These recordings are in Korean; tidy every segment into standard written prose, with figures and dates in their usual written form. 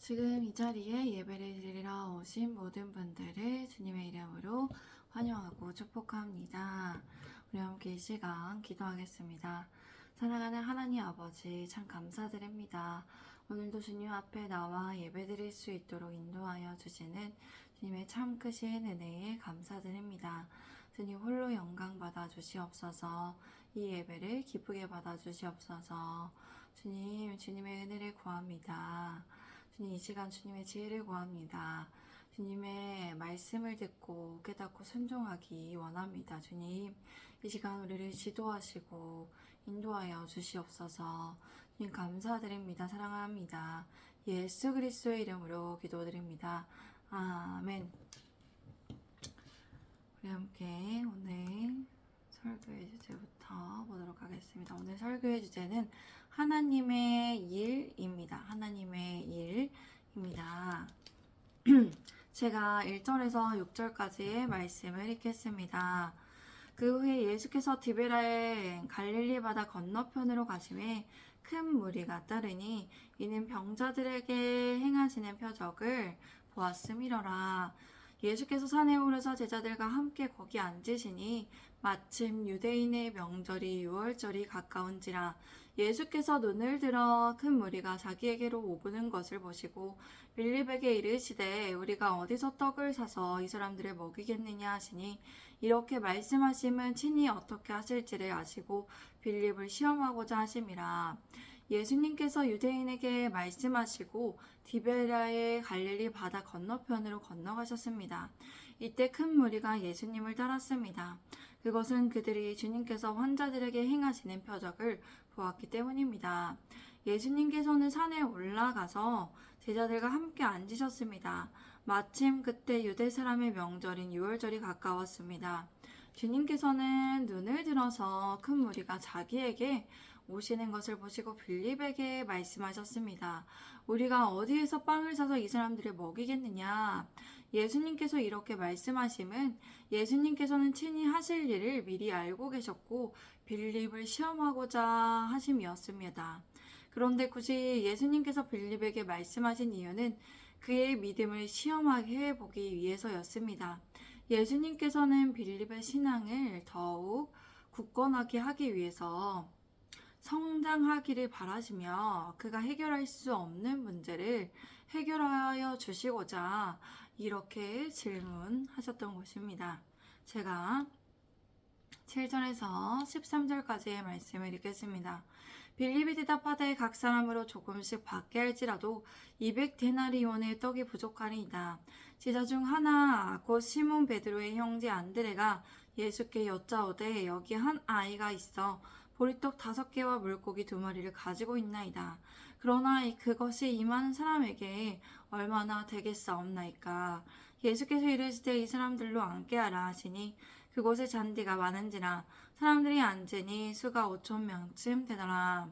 지금 이 자리에 예배를 드리러 오신 모든 분들을 주님의 이름으로 환영하고 축복합니다. 우리 함께 이 시간 기도하겠습니다. 사랑하는 하나님 아버지, 참 감사드립니다. 오늘도 주님 앞에 나와 예배 드릴 수 있도록 인도하여 주시는 주님의 참 크신 은혜에 감사드립니다. 주님 홀로 영광 받아 주시옵소서. 이 예배를 기쁘게 받아 주시옵소서. 주님의 은혜를 구합니다. 주님, 이 시간 주님의 지혜를 구합니다. 주님의 말씀을 듣고 깨닫고 순종하기 원합니다. 주님, 이 시간 우리를 지도하시고 인도하여 주시옵소서. 주님 감사드립니다. 사랑합니다. 예수 그리스도의 이름으로 기도드립니다. 아멘. 우리 함께 오늘 설교의 주제부터 보도록 하겠습니다. 오늘 설교의 주제는 하나님의 일입니다. 하나님의 일입니다. 제가 1절에서 6절까지의 말씀을 읽겠습니다. 그 후에 예수께서 디베라의 갈릴리 바다 건너편으로 가심에 큰 무리가 따르니 이는 병자들에게 행하시는 표적을 보았음이러라. 예수께서 산에 오르사 제자들과 함께 거기 앉으시니 마침 유대인의 명절이 유월절이 가까운지라. 예수께서 눈을 들어 큰 무리가 자기에게로 오부는 것을 보시고 빌립에게 이르시되 우리가 어디서 떡을 사서 이 사람들을 먹이겠느냐 하시니 이렇게 말씀하심은 친히 어떻게 하실지를 아시고 빌립을 시험하고자 하심이라. 예수님께서 유대인에게 말씀하시고 디베라의 갈릴리 바다 건너편으로 건너가셨습니다. 이때 큰 무리가 예수님을 따랐습니다. 그것은 그들이 주님께서 환자들에게 행하시는 표적을 보았기 때문입니다. 예수님께서는 산에 올라가서 제자들과 함께 앉으셨습니다. 마침 그때 유대 사람의 명절인 유월절이 가까웠습니다. 주님께서는 눈을 들어서 큰 무리가 자기에게 오시는 것을 보시고 빌립에게 말씀하셨습니다. 우리가 어디에서 빵을 사서 이 사람들을 먹이겠느냐? 예수님께서 이렇게 말씀하심은 예수님께서는 친히 하실 일을 미리 알고 계셨고 빌립을 시험하고자 하심이었습니다. 그런데 굳이 예수님께서 빌립에게 말씀하신 이유는 그의 믿음을 시험하게 해보기 위해서였습니다. 예수님께서는 빌립의 신앙을 더욱 굳건하게 하기 위해서 성장하기를 바라시며 그가 해결할 수 없는 문제를 해결하여 주시고자 이렇게 질문하셨던 것입니다. 제가 7절에서 13절까지의 말씀을 읽겠습니다. 빌립이 대답하되 각 사람으로 조금씩 받게 할지라도 200데나리온의 떡이 부족하니이다. 제자 중 하나 곧 시몬 베드로의 형제 안드레가 예수께 여짜오되 여기 한 아이가 있어 보리떡 5개와 물고기 2마리를 가지고 있나이다. 그러나 그것이 이 많은 사람에게 얼마나 되겠사옵나이까. 예수께서 이르시되 이 사람들로 앉게 하라 하시니 그곳에 잔디가 많은지라 사람들이 앉으니 수가 5,000명쯤 되더라.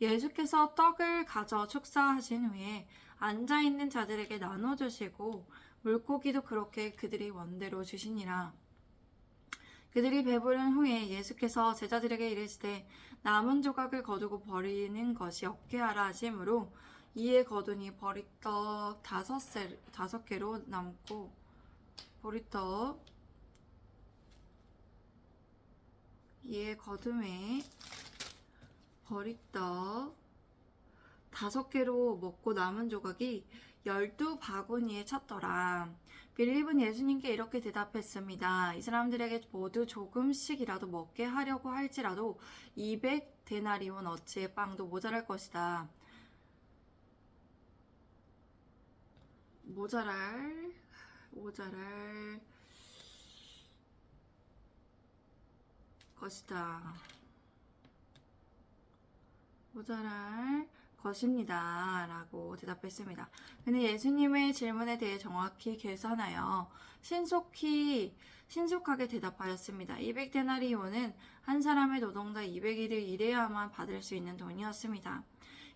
예수께서 떡을 가져 축사하신 후에 앉아있는 자들에게 나눠주시고 물고기도 그렇게 그들이 원대로 주시니라. 그들이 배부른 후에 예수께서 제자들에게 이르시되 남은 조각을 거두고 버리는 것이 없게 하라 하심으로 이에 거두니 버리떡 5개로 남고 버리떡 이에 거둠에 버리떡 5개로 먹고 남은 조각이 12바구니에 찼더라. 빌립은 예수님께 이렇게 대답했습니다. 이 사람들에게 모두 조금씩이라도 먹게 하려고 할지라도 200데나리온 어치의 빵도 모자랄 것이다. 모자랄 것이다. 모자랄 것입니다. 라고 대답했습니다. 근데 예수님의 질문에 대해 정확히 계산하여 신속하게 대답하였습니다. 200데나리온은 한 사람의 노동자 200일을 일해야만 받을 수 있는 돈이었습니다.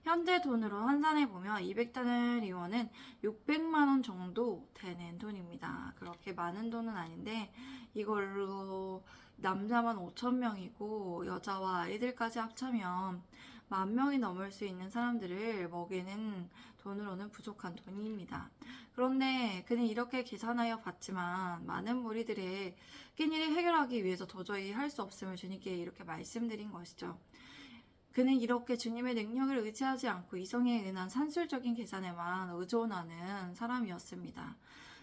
현재 돈으로 환산해보면 200데나리온은 600만원 정도 되는 돈입니다. 그렇게 많은 돈은 아닌데 이걸로 남자만 5,000명이고 여자와 아이들까지 합치면 10,000명이 넘을 수 있는 사람들을 먹이는 돈으로는 부족한 돈입니다. 그런데 그는 이렇게 계산하여 봤지만 많은 무리들의 끼니를 해결하기 위해서 도저히 할 수 없음을 주님께 이렇게 말씀드린 것이죠. 그는 이렇게 주님의 능력을 의지하지 않고 이성에 의한 산술적인 계산에만 의존하는 사람이었습니다.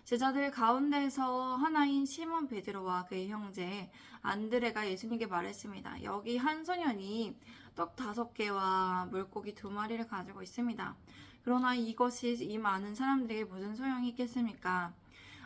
제자들 가운데서 하나인 시몬 베드로와 그의 형제 안드레가 예수님께 말했습니다. 여기 한 소년이 떡 5개와 물고기 2마리를 가지고 있습니다. 그러나 이것이 이 많은 사람들에게 무슨 소용이 있겠습니까?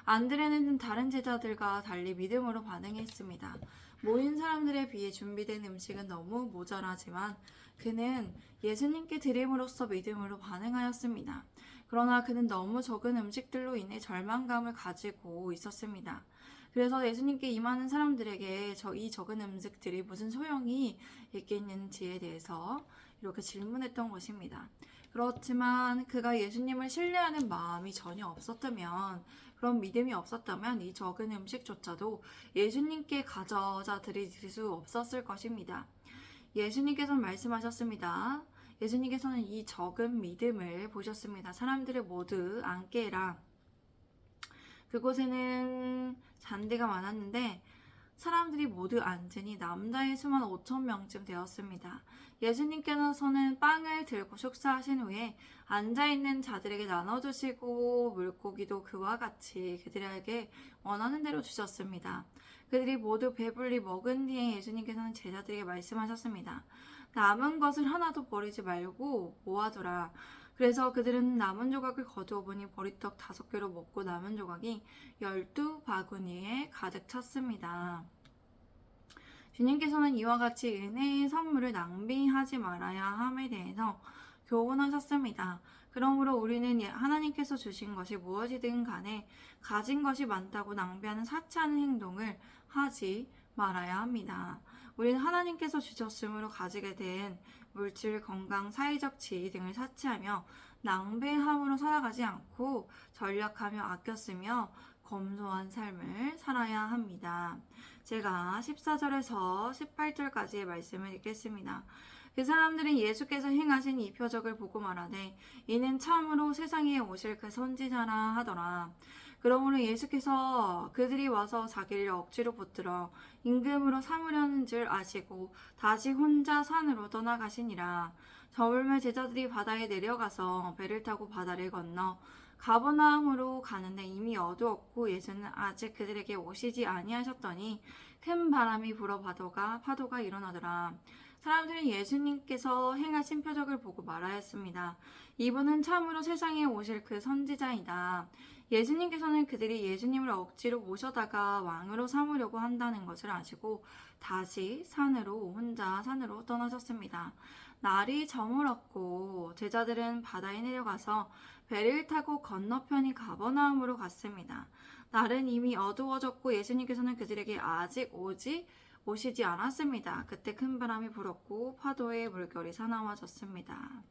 안드레는 다른 제자들과 달리 믿음으로 반응했습니다. 모인 사람들에 비해 준비된 음식은 너무 모자라지만 그는 예수님께 드림으로써 믿음으로 반응하였습니다. 그러나 그는 너무 적은 음식들로 인해 절망감을 가지고 있었습니다. 그래서 예수님께 이 많은 사람들에게 이 적은 음식들이 무슨 소용이 있겠는지에 대해서 이렇게 질문했던 것입니다. 그렇지만 그가 예수님을 신뢰하는 마음이 전혀 없었다면, 그런 믿음이 없었다면 이 적은 음식조차도 예수님께 가져다 드릴 수 없었을 것입니다. 예수님께서는 말씀하셨습니다. 예수님께서는 이 적은 믿음을 보셨습니다. 사람들을 모두 앉게 해라. 그곳에는 잔디가 많았는데 사람들이 모두 앉으니 남자의 수만 5,000명쯤 되었습니다. 예수님께서는 빵을 들고 축사하신 후에 앉아있는 자들에게 나눠주시고 물고기도 그와 같이 그들에게 원하는 대로 주셨습니다. 그들이 모두 배불리 먹은 뒤에 예수님께서는 제자들에게 말씀하셨습니다. 남은 것을 하나도 버리지 말고 모아두라. 그래서 그들은 남은 조각을 거두어 보니 보리떡 5개로 먹고 남은 조각이 12바구니에 가득 찼습니다. 주님께서는 이와 같이 은혜의 선물을 낭비하지 말아야 함에 대해서 교훈하셨습니다. 그러므로 우리는 하나님께서 주신 것이 무엇이든 간에 가진 것이 많다고 낭비하는 사치하는 행동을 하지 말아야 합니다. 우리는 하나님께서 주셨으므로 가지게 된 물질, 건강, 사회적 지위 등을 사치하며 낭비함으로 살아가지 않고 전략하며 아껴 쓰며 검소한 삶을 살아야 합니다. 제가 14절에서 18절까지의 말씀을 읽겠습니다. 그 사람들은 예수께서 행하신 이 표적을 보고 말하되 이는 참으로 세상에 오실 그 선지자라 하더라. 그러므로 예수께서 그들이 와서 자기를 억지로 붙들어 임금으로 삼으려는 줄 아시고 다시 혼자 산으로 떠나가시니라. 저울매 제자들이 바다에 내려가서 배를 타고 바다를 건너 가버나움으로 가는데 이미 어두웠고 예수는 아직 그들에게 오시지 아니하셨더니 큰 바람이 불어 파도가 일어나더라. 사람들은 예수님께서 행하신 표적을 보고 말하였습니다. 이분은 참으로 세상에 오실 그 선지자이다. 예수님께서는 그들이 예수님을 억지로 모셔다가 왕으로 삼으려고 한다는 것을 아시고 다시 혼자 산으로 떠나셨습니다. 날이 저물었고 제자들은 바다에 내려가서 배를 타고 건너편이 가버나움으로 갔습니다. 날은 이미 어두워졌고 예수님께서는 그들에게 아직 오시지 않았습니다. 그때 큰 바람이 불었고 파도의 물결이 사나워졌습니다.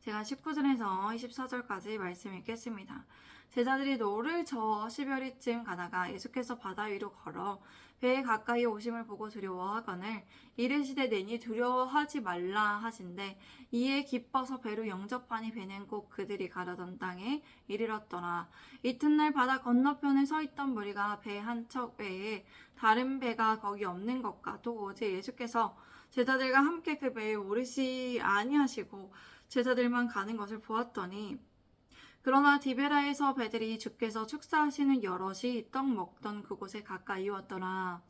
제가 19절에서 24절까지 말씀 읽겠습니다. 제자들이 노를 저어 10여리쯤 가다가 예수께서 바다 위로 걸어 배에 가까이 오심을 보고 두려워하거늘 이르시되 내니 두려워하지 말라 하신대 이에 기뻐서 배로 영접하니 배는 곧 그들이 가려던 땅에 이르렀더라. 이튿날 바다 건너편에 서 있던 무리가 배 한 척 외에 다른 배가 거기 없는 것과 또 어제 예수께서 제자들과 함께 그 배에 오르시 아니하시고 제자들만 가는 것을 보았더니 그러나 디베라에서 배들이 주께서 축사하시는 여럿이 떡 먹던 그곳에 가까이 왔더라.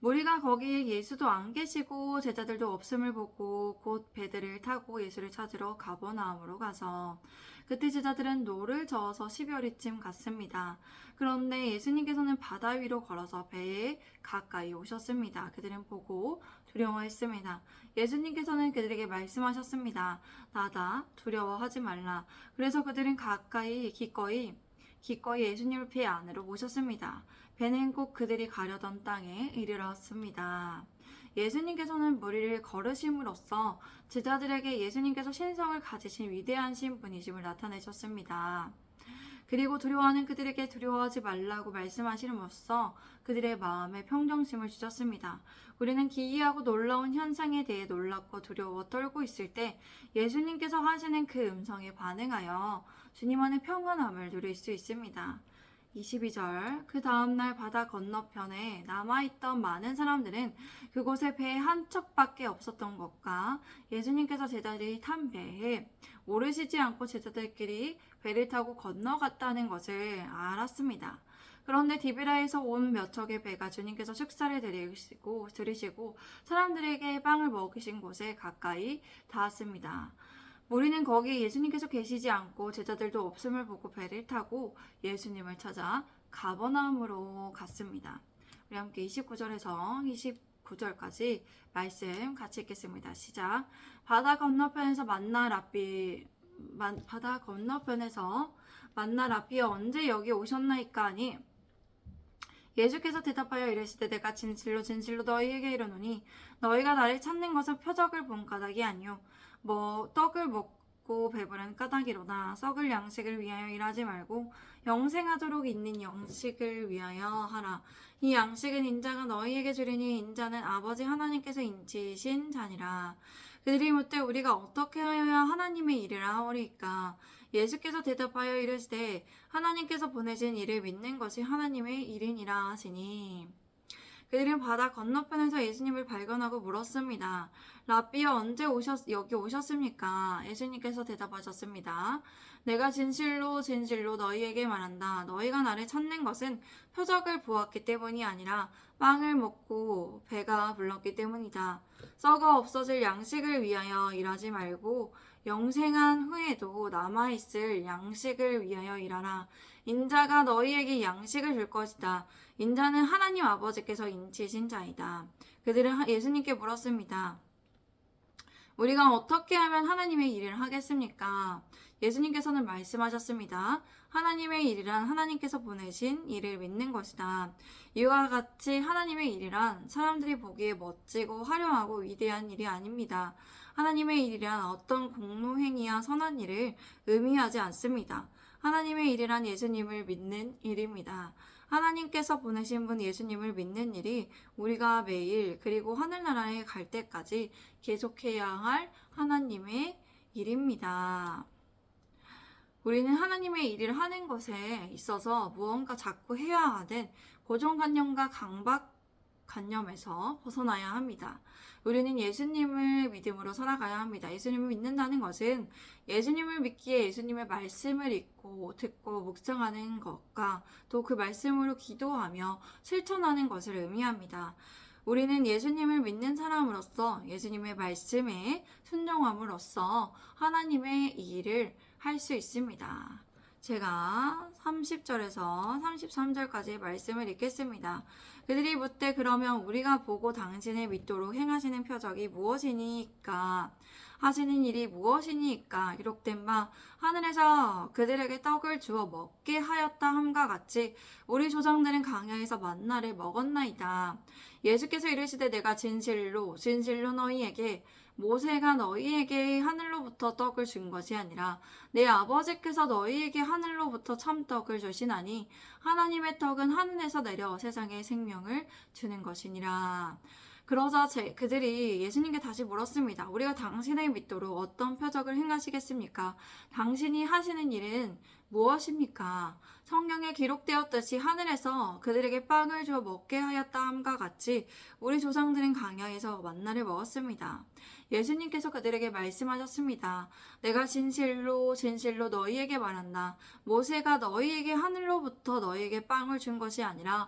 무리가 거기에 예수도 안 계시고 제자들도 없음을 보고 곧 배들을 타고 예수를 찾으러 가버나움으로 가서 그때 제자들은 노를 저어서 10여리쯤 갔습니다. 그런데 예수님께서는 바다 위로 걸어서 배에 가까이 오셨습니다. 그들은 보고 두려워했습니다. 예수님께서는 그들에게 말씀하셨습니다. 나다 두려워하지 말라. 그래서 그들은 기꺼이 예수님을 배 안으로 모셨습니다. 배는 꼭 그들이 가려던 땅에 이르렀습니다. 예수님께서는 무리를 걸으심으로써 제자들에게 예수님께서 신성을 가지신 위대한 신분이심을 나타내셨습니다. 그리고 두려워하는 그들에게 두려워하지 말라고 말씀하시므로써 그들의 마음에 평정심을 주셨습니다. 우리는 기이하고 놀라운 현상에 대해 놀랍고 두려워 떨고 있을 때 예수님께서 하시는 그 음성에 반응하여 주님 안의 평안함을 누릴 수 있습니다. 22절 그 다음날 바다 건너편에 남아있던 많은 사람들은 그곳에 배 한 척밖에 없었던 것과 예수님께서 제자들이 탄 배에 오르시지 않고 제자들끼리 배를 타고 건너갔다는 것을 알았습니다. 그런데 디비라에서 온 몇 척의 배가 주님께서 식사를 들이시고 사람들에게 빵을 먹이신 곳에 가까이 닿았습니다. 우리는 거기 예수님께서 계시지 않고 제자들도 없음을 보고 배를 타고 예수님을 찾아 가버나움으로 갔습니다. 우리 함께 29절에서 29절까지 말씀 같이 읽겠습니다. 시작. 바다 건너편에서 만나 라삐여 언제 여기 오셨나이까 하니 예수께서 대답하여 이르시되 내가 진실로 진실로 너희에게 이르노니 너희가 나를 찾는 것은 표적을 본 까닭이 아니요 떡을 먹고 배부른 까닭이로나 썩을 양식을 위하여 일하지 말고 영생하도록 있는 양식을 위하여 하라. 이 양식은 인자가 너희에게 주리니 인자는 아버지 하나님께서 인치신 자니라. 그들이 묻되 우리가 어떻게 하여야 하나님의 일을 하오리까? 예수께서 대답하여 이르시되 하나님께서 보내신 이를 믿는 것이 하나님의 일이니라 하시니 그들은 바다 건너편에서 예수님을 발견하고 물었습니다. 라삐여 언제 여기 오셨습니까? 예수님께서 대답하셨습니다. 내가 진실로 진실로 너희에게 말한다. 너희가 나를 찾는 것은 표적을 보았기 때문이 아니라 빵을 먹고 배가 불렀기 때문이다. 썩어 없어질 양식을 위하여 일하지 말고 영생한 후에도 남아있을 양식을 위하여 일하라. 인자가 너희에게 양식을 줄 것이다. 인자는 하나님 아버지께서 인치신 자이다. 그들은 예수님께 물었습니다. 우리가 어떻게 하면 하나님의 일을 하겠습니까? 예수님께서는 말씀하셨습니다. 하나님의 일이란 하나님께서 보내신 일을 믿는 것이다. 이와 같이 하나님의 일이란 사람들이 보기에 멋지고 화려하고 위대한 일이 아닙니다. 하나님의 일이란 어떤 공로행위야 선한 일을 의미하지 않습니다. 하나님의 일이란 예수님을 믿는 일입니다. 하나님께서 보내신 분 예수님을 믿는 일이 우리가 매일 그리고 하늘나라에 갈 때까지 계속해야 할 하나님의 일입니다. 우리는 하나님의 일을 하는 것에 있어서 무언가 자꾸 해야 하는 고정관념과 강박관념에서 벗어나야 합니다. 우리는 예수님을 믿음으로 살아가야 합니다. 예수님을 믿는다는 것은 예수님을 믿기에 예수님의 말씀을 읽고 듣고 묵상하는 것과 또 그 말씀으로 기도하며 실천하는 것을 의미합니다. 우리는 예수님을 믿는 사람으로서 예수님의 말씀에 순종함으로써 하나님의 일을 할 수 있습니다. 제가 30절에서 33절까지 말씀을 읽겠습니다. 그들이 묻되 그러면 우리가 보고 당신을 믿도록 행하시는 표적이 무엇이니까? 하시는 일이 무엇이니까? 기록된 바 하늘에서 그들에게 떡을 주어 먹게 하였다 함과 같이 우리 조상들은 광야에서 만나를 먹었나이다. 예수께서 이르시되 내가 진실로 진실로 너희에게 모세가 너희에게 하늘로부터 떡을 준 것이 아니라 내 아버지께서 너희에게 하늘로부터 참떡을 주시나니 하나님의 떡은 하늘에서 내려 세상에 생명을 주는 것이니라. 그러자 그들이 예수님께 다시 물었습니다. 우리가 당신을 믿도록 어떤 표적을 행하시겠습니까? 당신이 하시는 일은 무엇입니까? 성경에 기록되었듯이 하늘에서 그들에게 빵을 주어 먹게 하였다 함과 같이 우리 조상들은 광야에서 만나를 먹었습니다. 예수님께서 그들에게 말씀하셨습니다. 내가 진실로 진실로 너희에게 말한다. 모세가 너희에게 하늘로부터 너희에게 빵을 준 것이 아니라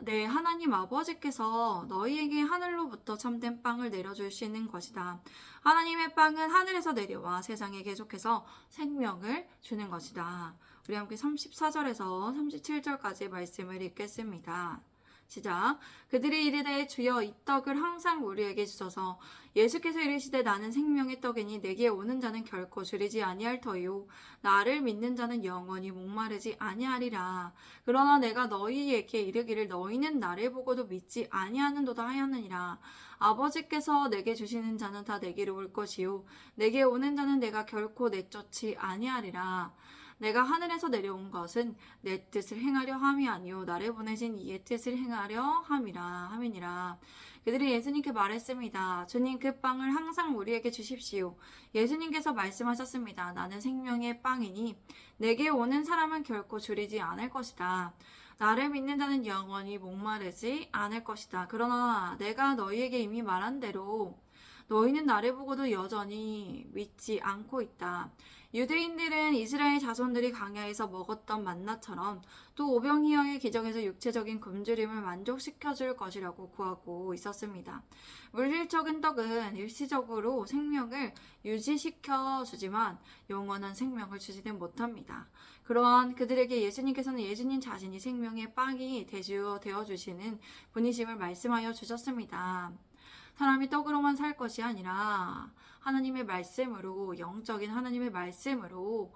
네, 하나님 아버지께서 너희에게 하늘로부터 참된 빵을 내려주시는 것이다. 하나님의 빵은 하늘에서 내려와 세상에 계속해서 생명을 주는 것이다. 우리 함께 34절에서 37절까지 말씀을 읽겠습니다. 시작. 그들이 이르되 주여 이 떡을 항상 우리에게 주소서. 예수께서 이르시되 나는 생명의 떡이니 내게 오는 자는 결코 줄이지 아니할 터요 나를 믿는 자는 영원히 목마르지 아니하리라. 그러나 내가 너희에게 이르기를 너희는 나를 보고도 믿지 아니하는도다 하였느니라. 아버지께서 내게 주시는 자는 다 내게로 올 것이요 내게 오는 자는 내가 결코 내쫓지 아니하리라. 내가 하늘에서 내려온 것은 내 뜻을 행하려 함이 아니요 나를 보내신 이의 뜻을 행하려 함이니라. 그들이 예수님께 말했습니다. 주님, 그 빵을 항상 우리에게 주십시오. 예수님께서 말씀하셨습니다. 나는 생명의 빵이니 내게 오는 사람은 결코 줄이지 않을 것이다. 나를 믿는 자는 영원히 목마르지 않을 것이다. 그러나 내가 너희에게 이미 말한 대로 너희는 나를 보고도 여전히 믿지 않고 있다. 유대인들은 이스라엘 자손들이 광야에서 먹었던 만나처럼 또 오병이어의 기적에서 육체적인 굶주림을 만족시켜줄 것이라고 구하고 있었습니다. 물질적인 떡은 일시적으로 생명을 유지시켜 주지만 영원한 생명을 주지는 못합니다. 그러한 그들에게 예수님께서는 예수님 자신이 생명의 빵이 되어 주시는 분이심을 말씀하여 주셨습니다. 사람이 떡으로만 살 것이 아니라 하나님의 말씀으로, 영적인 하나님의 말씀으로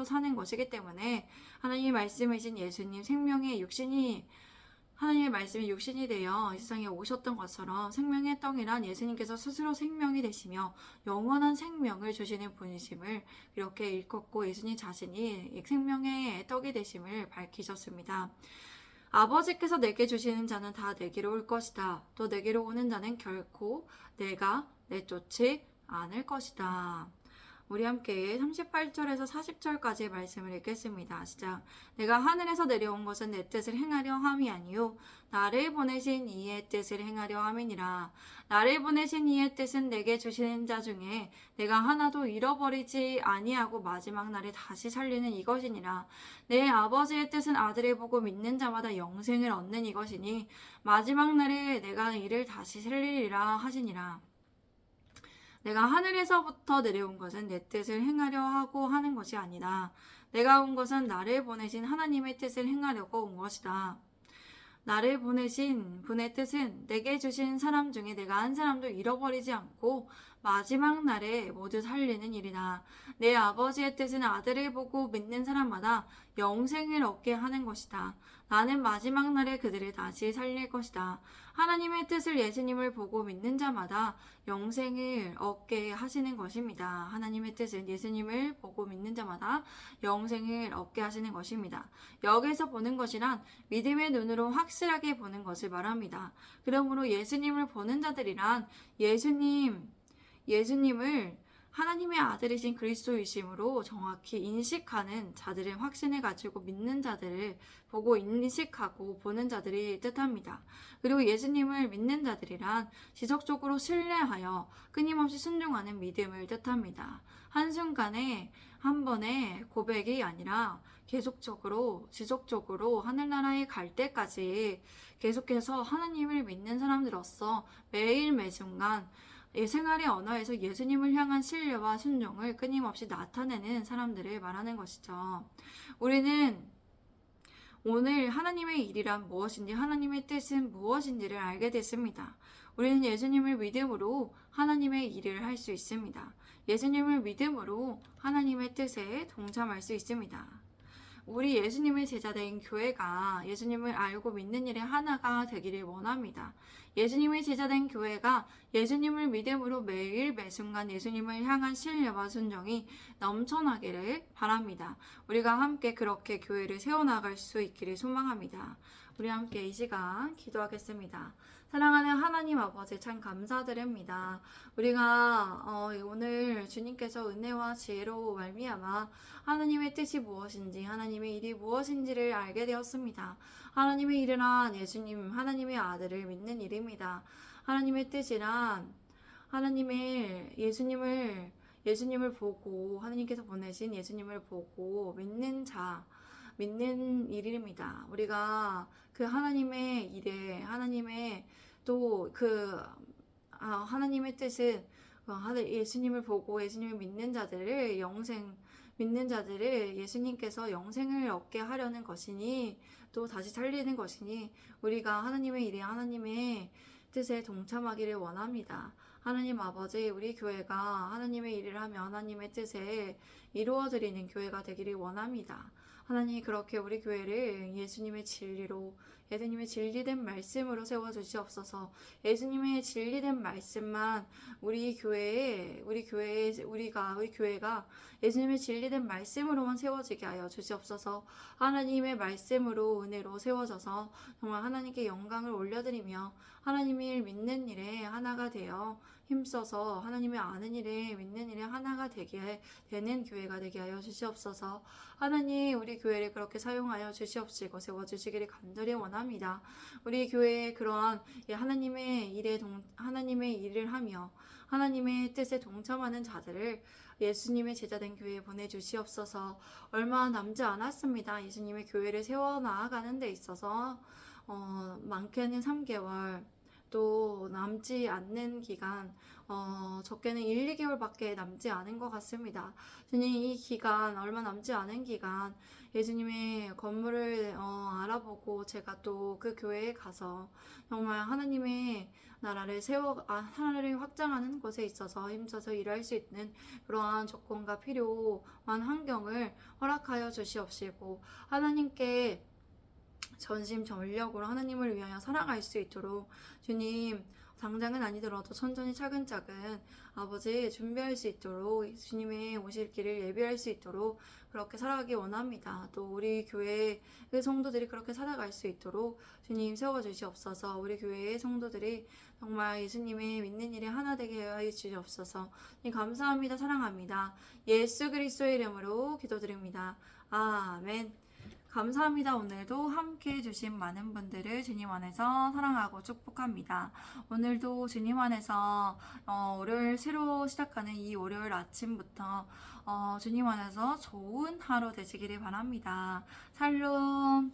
사는 것이기 때문에 하나님의 말씀이신 예수님, 하나님의 말씀이 육신이 되어 이 세상에 오셨던 것처럼 생명의 떡이란 예수님께서 스스로 생명이 되시며 영원한 생명을 주시는 분이심을 이렇게 일컫고 예수님 자신이 생명의 떡이 되심을 밝히셨습니다. 아버지께서 내게 주시는 자는 다 내게로 올 것이다. 또 내게로 오는 자는 결코 내가 내쫓지 않을 것이다. 우리 함께 38절에서 40절까지의 말씀을 읽겠습니다. 시작. 내가 하늘에서 내려온 것은 내 뜻을 행하려 함이 아니요 나를 보내신 이의 뜻을 행하려 함이니라. 나를 보내신 이의 뜻은 내게 주시는 자 중에 내가 하나도 잃어버리지 아니하고 마지막 날에 다시 살리는 이것이니라. 내 아버지의 뜻은 아들을 보고 믿는 자마다 영생을 얻는 이것이니 마지막 날에 내가 이를 다시 살리리라 하시니라. 내가 하늘에서부터 내려온 것은 내 뜻을 행하려 하고 하는 것이 아니다. 내가 온 것은 나를 보내신 하나님의 뜻을 행하려고 온 것이다. 나를 보내신 분의 뜻은 내게 주신 사람 중에 내가 한 사람도 잃어버리지 않고 마지막 날에 모두 살리는 일이다. 내 아버지의 뜻은 아들을 보고 믿는 사람마다 영생을 얻게 하는 것이다. 나는 마지막 날에 그들을 다시 살릴 것이다. 하나님의 뜻을 예수님을 보고 믿는 자마다 영생을 얻게 하시는 것입니다. 하나님의 뜻은 예수님을 보고 믿는 자마다 영생을 얻게 하시는 것입니다. 여기서 보는 것이란 믿음의 눈으로 확실하게 보는 것을 말합니다. 그러므로 예수님을 보는 자들이란 예수님을 하나님의 아들이신 그리스도이심으로 정확히 인식하는 자들의 확신을 가지고 믿는 자들을 보고 인식하고 보는 자들이 뜻합니다. 그리고 예수님을 믿는 자들이란 지속적으로 신뢰하여 끊임없이 순종하는 믿음을 뜻합니다. 한순간에 한 번의 고백이 아니라 지속적으로 하늘나라에 갈 때까지 계속해서 하나님을 믿는 사람들로서 매일 매순간 생활의 언어에서 예수님을 향한 신뢰와 순종을 끊임없이 나타내는 사람들을 말하는 것이죠. 우리는 오늘 하나님의 일이란 무엇인지, 하나님의 뜻은 무엇인지를 알게 됐습니다. 우리는 예수님을 믿음으로 하나님의 일을 할 수 있습니다. 예수님을 믿음으로 하나님의 뜻에 동참할 수 있습니다. 우리 예수님의 제자된 교회가 예수님을 알고 믿는 일에 하나가 되기를 원합니다. 예수님의 제자된 교회가 예수님을 믿음으로 매일 매순간 예수님을 향한 신뢰와 순종이 넘쳐나기를 바랍니다. 우리가 함께 그렇게 교회를 세워나갈 수 있기를 소망합니다. 우리 함께 이 시간 기도하겠습니다. 사랑하는 하나님 아버지 참 감사드립니다. 우리가 오늘 주님께서 은혜와 지혜로 말미암아 하나님의 뜻이 무엇인지, 하나님의 일이 무엇인지를 알게 되었습니다. 하나님의 일이란 예수님, 하나님의 아들을 믿는 일입니다. 하나님의 뜻이란 예수님을 보고, 하나님께서 보내신 예수님을 보고 믿는 일입니다. 우리가 그 하나님의 일에, 하나님의 뜻은 예수님을 보고 예수님을 믿는 자들을 예수님께서 영생을 얻게 하려는 것이니, 또 다시 살리는 것이니, 우리가 하나님의 일에 하나님의 뜻에 동참하기를 원합니다. 하나님 아버지, 우리 교회가 하나님의 일을 하며 하나님의 뜻에 이루어드리는 교회가 되기를 원합니다. 하나님 그렇게 우리 교회를 예수님의 진리로 예수님의 진리된 말씀으로 세워주시옵소서. 예수님의 진리된 말씀만 우리 교회가 예수님의 진리된 말씀으로만 세워지게 하여 주시옵소서. 하나님의 말씀으로 은혜로 세워져서 정말 하나님께 영광을 올려드리며 하나님을 믿는 일에 하나가 되어 힘써서 하나님의 아는 일에 믿는 일에 하나가 되게 되는 교회가 되게 하여 주시옵소서. 하나님 우리 교회를 그렇게 사용하여 주시옵시고 세워주시기를 간절히 원합니다. 우리 교회에 그러한 하나님의 일을 하며 하나님의 뜻에 동참하는 자들을 예수님의 제자된 교회에 보내주시옵소서. 얼마 남지 않았습니다. 예수님의 교회를 세워나가는 데 있어서 많게는 3개월 또 남지 않는 기간 적게는 1, 2개월밖에 남지 않은 것 같습니다. 주님 이 기간 얼마 남지 않은 기간 예수님의 건물을 알아보고 제가 또 그 교회에 가서 정말 하나님의 나라를 하나를 확장하는 것에 있어서 힘써서 일할 수 있는 그러한 조건과 필요한 환경을 허락하여 주시옵시고 하나님께 전심전력으로 하나님을 위하여 살아갈 수 있도록 주님 당장은 아니더라도 천천히 차근차근 아버지 준비할 수 있도록 주님의 오실 길을 예비할 수 있도록 그렇게 살아가기 원합니다. 또 우리 교회의 성도들이 그렇게 살아갈 수 있도록 주님 세워주시옵소서. 우리 교회의 성도들이 정말 예수님의 믿는 일에 하나 되게 하여 주시옵소서. 감사합니다. 사랑합니다. 예수 그리스도의 이름으로 기도드립니다. 아멘. 감사합니다. 오늘도 함께 해주신 많은 분들을 주님 안에서 사랑하고 축복합니다. 오늘도 주님 안에서 월요일 새로 시작하는 이 월요일 아침부터 주님 안에서 좋은 하루 되시기를 바랍니다. 샬롬.